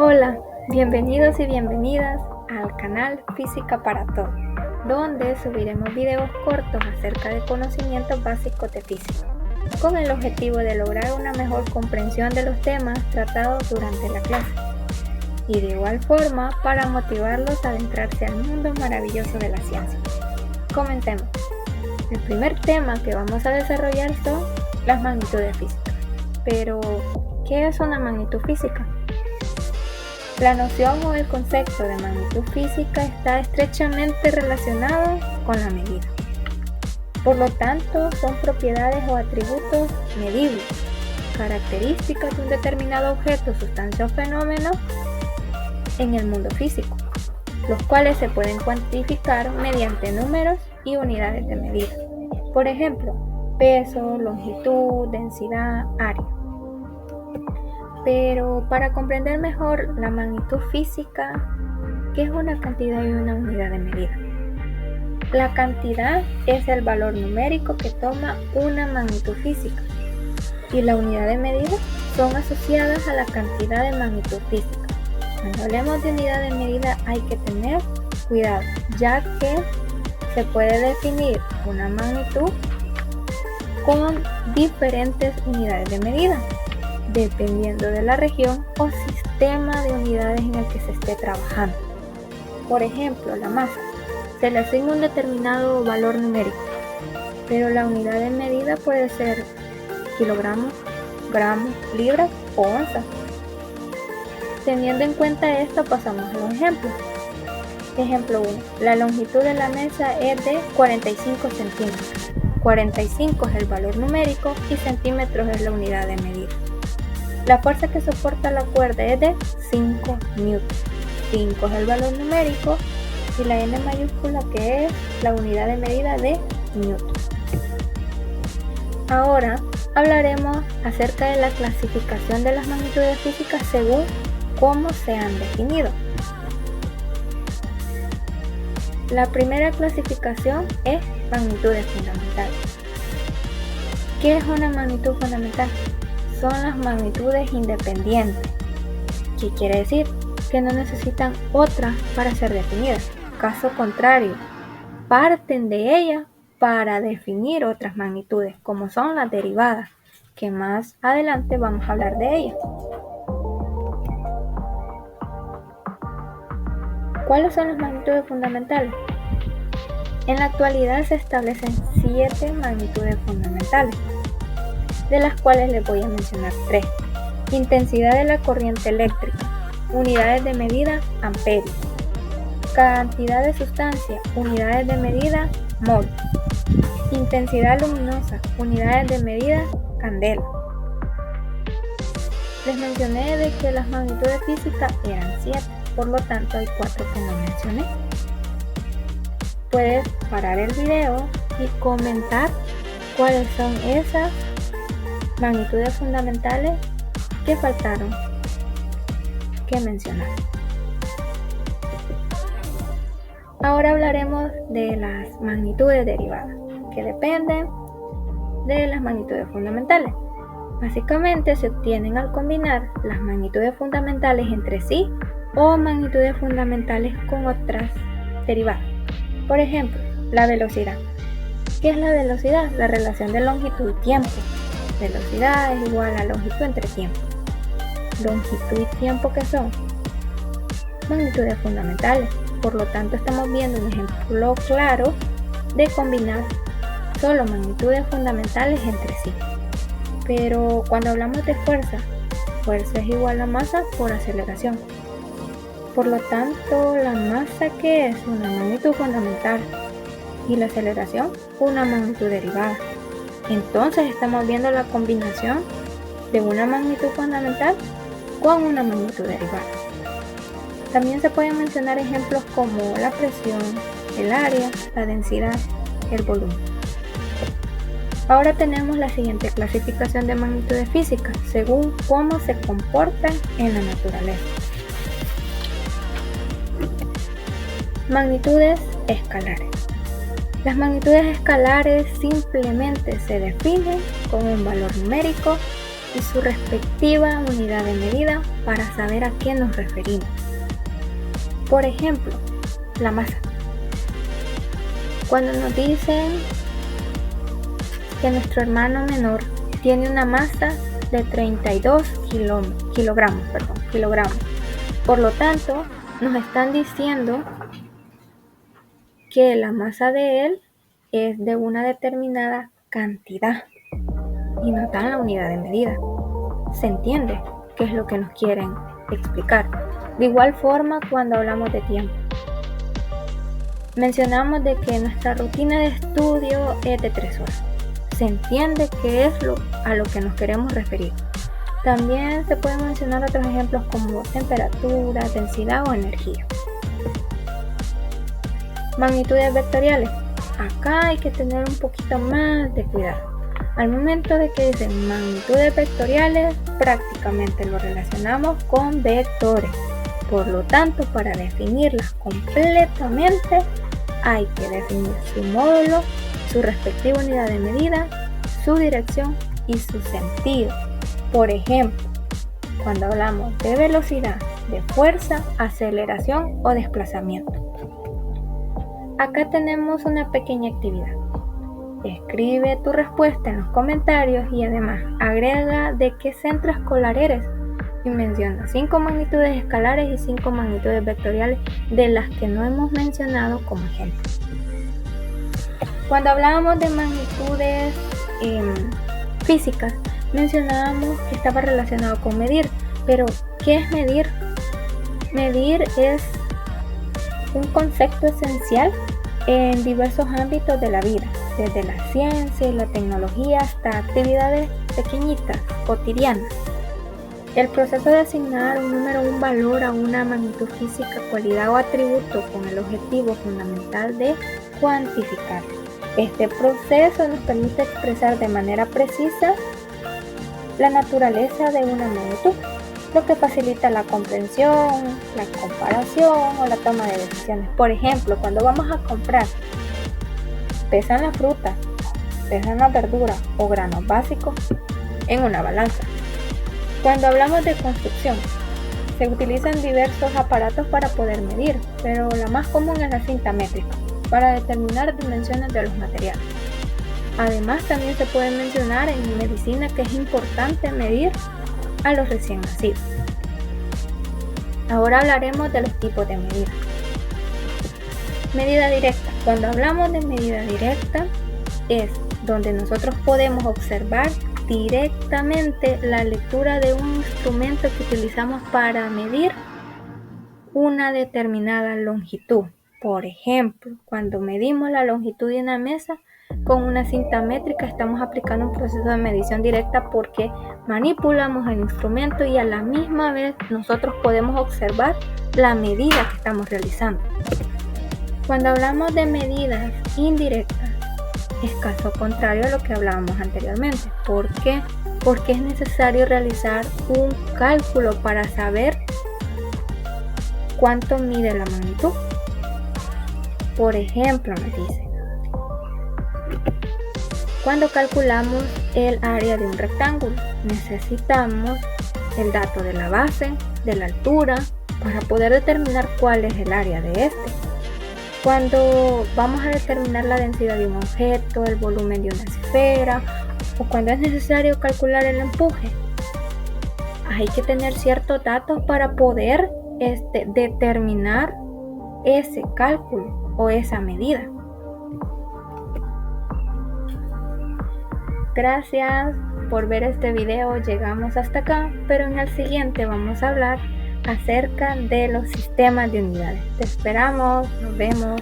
Hola, bienvenidos y bienvenidas al canal Física para Todos, donde subiremos videos cortos acerca de conocimientos básicos de física, con el objetivo de lograr una mejor comprensión de los temas tratados durante la clase, y de igual forma para motivarlos a adentrarse al mundo maravilloso de la ciencia. Comencemos. El primer tema que vamos a desarrollar son las magnitudes físicas. Pero, ¿qué es una magnitud física? La noción o el concepto de magnitud física está estrechamente relacionado con la medida. Por lo tanto, son propiedades o atributos medibles, características de un determinado objeto, sustancia o fenómeno en el mundo físico, los cuales se pueden cuantificar mediante números y unidades de medida. Por ejemplo, peso, longitud, densidad, área. Pero para comprender mejor la magnitud física, ¿qué es una cantidad y una unidad de medida? La cantidad es el valor numérico que toma una magnitud física y la unidad de medida son asociadas a la cantidad de magnitud física. Cuando hablemos de unidad de medida hay que tener cuidado, ya que se puede definir una magnitud con diferentes unidades de medida, dependiendo de la región o sistema de unidades en el que se esté trabajando. Por ejemplo, la masa. Se le asigna un determinado valor numérico, pero la unidad de medida puede ser kilogramos, gramos, libras o onzas. Teniendo en cuenta esto, pasamos a los ejemplos. Ejemplo 1. La longitud de la mesa es de 45 centímetros. 45 es el valor numérico y centímetros es la unidad de medida. La fuerza que soporta la cuerda es de 5 newtons. 5 es el valor numérico y la N mayúscula que es la unidad de medida de newton. Ahora hablaremos acerca de la clasificación de las magnitudes físicas según cómo se han definido. La primera clasificación es magnitudes fundamentales. ¿Qué es una magnitud fundamental? Son las magnitudes independientes. ¿Qué quiere decir? Que no necesitan otra para ser definidas. Caso contrario, parten de ella para definir otras magnitudes, como son las derivadas, que más adelante vamos a hablar de ellas. ¿Cuáles son las magnitudes fundamentales? En la actualidad se establecen 7 magnitudes fundamentales, de las cuales les voy a mencionar 3. Intensidad de la corriente eléctrica, unidades de medida amperios. Cantidad de sustancia, unidades de medida mol. Intensidad luminosa, unidades de medida candela. Les mencioné de que las magnitudes físicas eran 7, por lo tanto hay 4 que no mencioné. Puedes parar el video y comentar cuáles son esas magnitudes fundamentales que faltaron que mencionar. Ahora hablaremos de las magnitudes derivadas, que dependen de las magnitudes fundamentales. Básicamente se obtienen al combinar las magnitudes fundamentales entre sí o magnitudes fundamentales con otras derivadas. Por ejemplo, la velocidad. ¿Qué es la velocidad? La relación de longitud y tiempo. Velocidad es igual a longitud entre tiempo. Longitud y tiempo, ¿qué son? Magnitudes fundamentales. Por lo tanto, estamos viendo un ejemplo claro de combinar solo magnitudes fundamentales entre sí. Pero cuando hablamos de fuerza, fuerza es igual a masa por aceleración. Por lo tanto, la masa, ¿qué es? Una magnitud fundamental y la aceleración una magnitud derivada. Entonces estamos viendo la combinación de una magnitud fundamental con una magnitud derivada. También se pueden mencionar ejemplos como la presión, el área, la densidad, el volumen. Ahora tenemos la siguiente clasificación de magnitudes físicas según cómo se comportan en la naturaleza. Magnitudes escalares. Las magnitudes escalares simplemente se definen con un valor numérico y su respectiva unidad de medida para saber a qué nos referimos. Por ejemplo, la masa. Cuando nos dicen que nuestro hermano menor tiene una masa de 32 kilogramos. Por lo tanto, nos están diciendo que la masa de él es de una determinada cantidad y nos dan la unidad de medida. Se entiende qué es lo que nos quieren explicar. De igual forma, cuando hablamos de tiempo, mencionamos de que nuestra rutina de estudio es de 3 horas. Se entiende qué es a lo que nos queremos referir. También se pueden mencionar otros ejemplos como temperatura, densidad o energía. Magnitudes vectoriales. Acá hay que tener un poquito más de cuidado. Al momento de que dicen magnitudes vectoriales, prácticamente lo relacionamos con vectores. Por lo tanto, para definirlas completamente, hay que definir su módulo, su respectiva unidad de medida, su dirección y su sentido. Por ejemplo, cuando hablamos de velocidad, de fuerza, aceleración o desplazamiento. Acá tenemos una pequeña actividad. Escribe tu respuesta en los comentarios y además agrega de qué centro escolar eres y menciona 5 magnitudes escalares y 5 magnitudes vectoriales de las que no hemos mencionado como ejemplo. Cuando hablábamos de magnitudes físicas, mencionábamos que estaba relacionado con medir, pero ¿qué es medir? Medir es un concepto esencial en diversos ámbitos de la vida, desde la ciencia y la tecnología hasta actividades pequeñitas, cotidianas. El proceso de asignar un número o un valor a una magnitud física, cualidad o atributo con el objetivo fundamental de cuantificar. Este proceso nos permite expresar de manera precisa la naturaleza de una magnitud, lo que facilita la comprensión, la comparación o la toma de decisiones. Por ejemplo, cuando vamos a comprar, pesan la fruta, pesan la verdura o granos básicos en una balanza. Cuando hablamos de construcción, se utilizan diversos aparatos para poder medir, pero la más común es la cinta métrica, para determinar dimensiones de los materiales. Además, también se puede mencionar en medicina que es importante medir a los recién nacidos. Ahora hablaremos de los tipos de medida. Medida directa. Cuando hablamos de medida directa, es donde nosotros podemos observar directamente la lectura de un instrumento que utilizamos para medir una determinada longitud. Por ejemplo, cuando medimos la longitud de una mesa con una cinta métrica, estamos aplicando un proceso de medición directa porque manipulamos el instrumento y a la misma vez nosotros podemos observar la medida que estamos realizando. Cuando hablamos de medidas indirectas, es caso contrario a lo que hablábamos anteriormente. ¿Por qué? Porque es necesario realizar un cálculo para saber cuánto mide la magnitud. Por ejemplo, me dice, cuando calculamos el área de un rectángulo, necesitamos el dato de la base, de la altura, para poder determinar cuál es el área de este. Cuando vamos a determinar la densidad de un objeto, el volumen de una esfera, o cuando es necesario calcular el empuje, hay que tener ciertos datos para poder determinar ese cálculo o esa medida. Gracias por ver este video, llegamos hasta acá, pero en el siguiente vamos a hablar acerca de los sistemas de unidades. Te esperamos, nos vemos.